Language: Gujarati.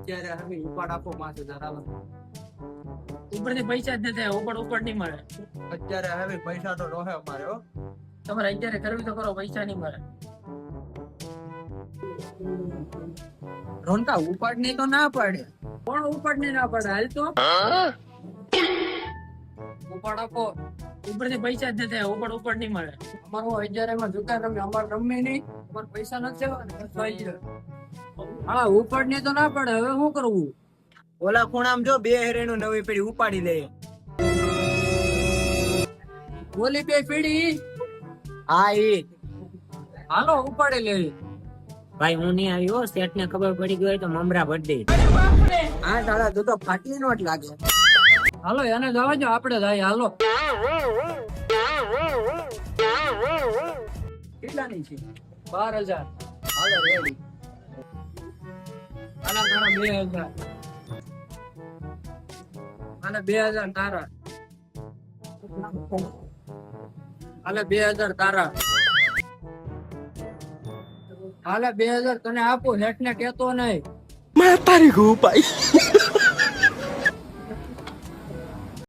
અત્યારે હવે ઉપાડ આપો 5000 હાલો. ઉપરથી પૈસા જ નથી, ઉપર નહીં મળે. અત્યારે હવે પૈસા તો રોહે અમારે હો. તમારે અત્યારે કરવી તો કરો, પૈસા નહીં મળે. રોનકા ઉપાડ નહીં તો ના પાડે. કોણ ઉપાડ નહીં ના પડે? હાલ તો ઉપાડ આપો. ઉપરથી પૈસા જ નથી, ઉપર નહીં મળે. અમારો 1000 માં દુકાન રમે, અમારે રમે નહીં, અમારે પૈસા નથી દેવાના. હા, ઉપાડ નહીં તો ના પડે. હવે શું કરવું? ઓલા ખૂણામાં જો 2 હેરેનું નવી પેઢી ઉપાડી લે. ઓલી બે પેઢી હા એ હાલો ઉપાડી લેવી. ભાઈ હું નહીં આવ્યો, શેઠ ને ખબર પડી ગઈ હોય તો મમરા ભરી દે. હા તારા તું તો ફાટી નોટ લાગે. હાલો એને જવા દો, આપણે જાય. હાલો. કેટલાની છે? 12,000. હાલો રેડી. આના તારા 2,000. આના 2,000 તારા. હાલે 2,000 તારા. હાલે 2,000 તને આપો, હેઠ ને કેતો નહીં. Matarik ko pa.